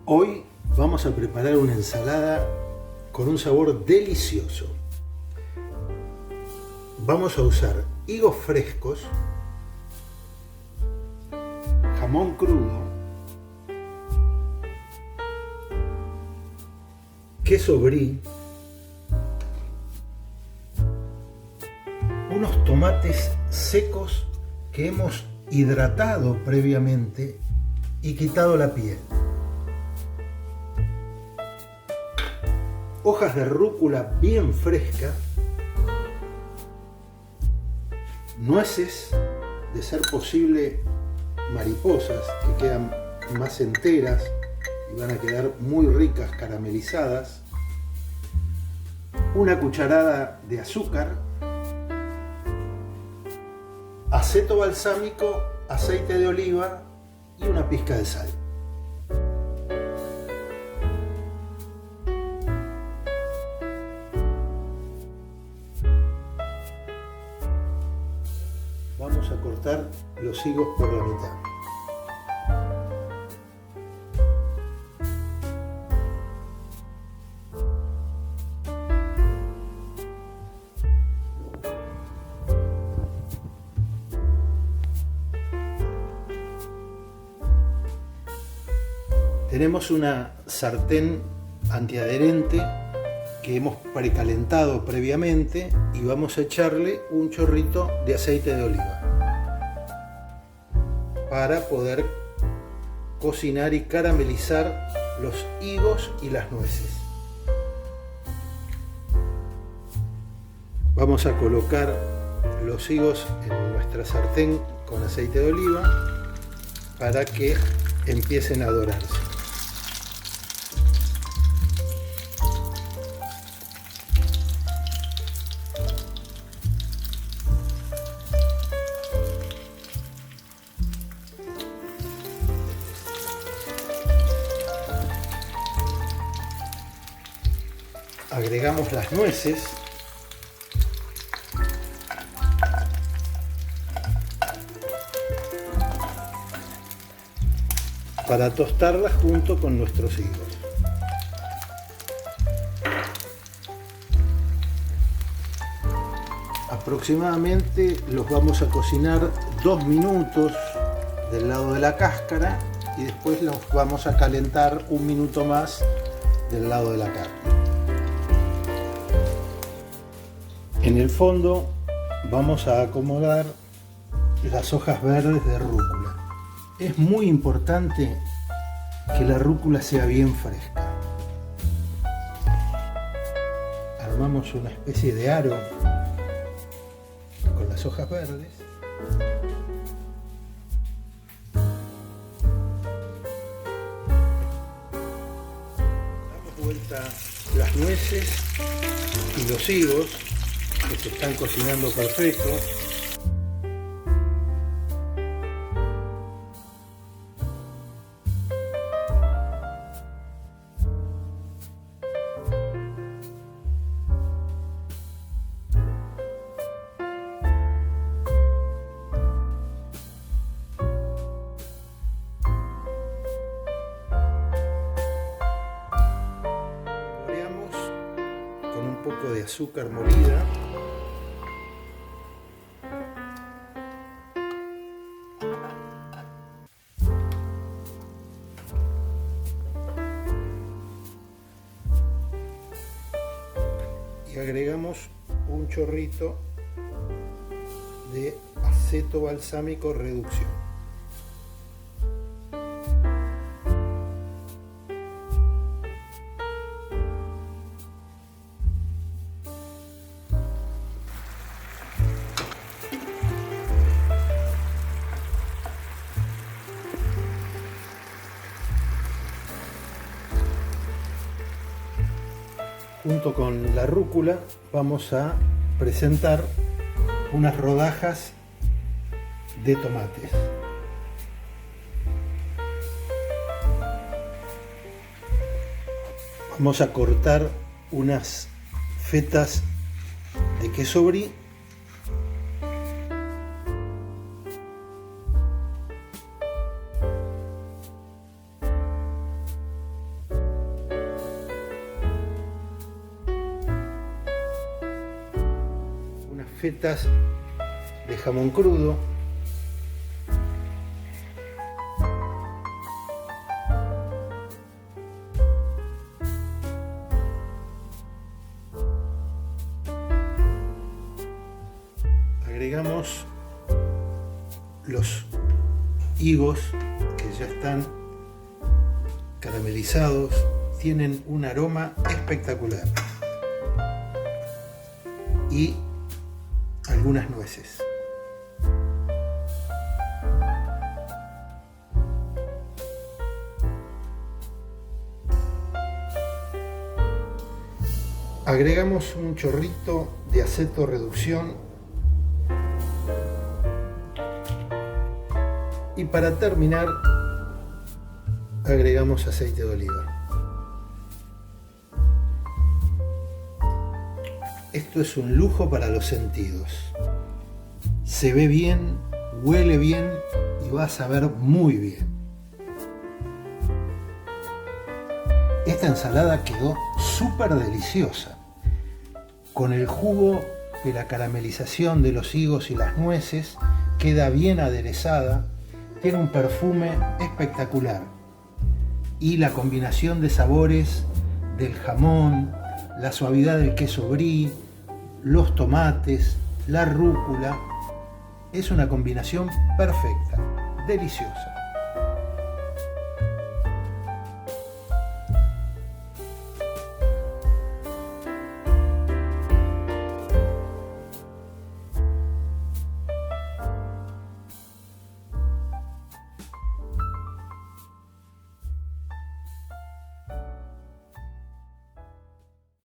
Hoy vamos a preparar una ensalada con un sabor delicioso. Vamos a usar higos frescos, jamón crudo, queso brie, unos tomates secos que hemos hidratado previamente y quitado la piel, hojas de rúcula bien fresca, nueces, de ser posible mariposas, que quedan más enteras y van a quedar muy ricas, caramelizadas, una cucharada de azúcar, aceto balsámico, aceite de oliva y una pizca de sal. Vamos a cortar los higos por la mitad. Tenemos una sartén antiadherente que hemos precalentado previamente y vamos a echarle un chorrito de aceite de oliva para poder cocinar y caramelizar los higos y las nueces. Vamos a colocar los higos en nuestra sartén con aceite de oliva para que empiecen a dorarse. Agregamos las nueces para tostarlas junto con nuestros higos. Aproximadamente los vamos a cocinar 2 minutos del lado de la cáscara y después los vamos a calentar 1 minuto más del lado de la carne. En el fondo vamos a acomodar las hojas verdes de rúcula. Es muy importante que la rúcula sea bien fresca. Armamos una especie de aro con las hojas verdes. Damos vuelta las nueces y los higos, que se están cocinando perfecto. Boleamos con un poco de azúcar molida. Y agregamos un chorrito de aceto balsámico reducción. Junto con la rúcula vamos a presentar unas rodajas de tomates. Vamos a cortar unas fetas de queso brie fetas de jamón crudo. Agregamos los higos que ya están caramelizados, tienen un aroma espectacular, y algunas nueces. Agregamos un chorrito de aceto reducción y para terminar agregamos aceite de oliva. Esto es un lujo para los sentidos. Se ve bien, huele bien y va a saber muy bien. Esta ensalada quedó súper deliciosa. Con el jugo de la caramelización de los higos y las nueces, queda bien aderezada, tiene un perfume espectacular. Y la combinación de sabores del jamón, la suavidad del queso brie, los tomates, la rúcula, es una combinación perfecta, deliciosa.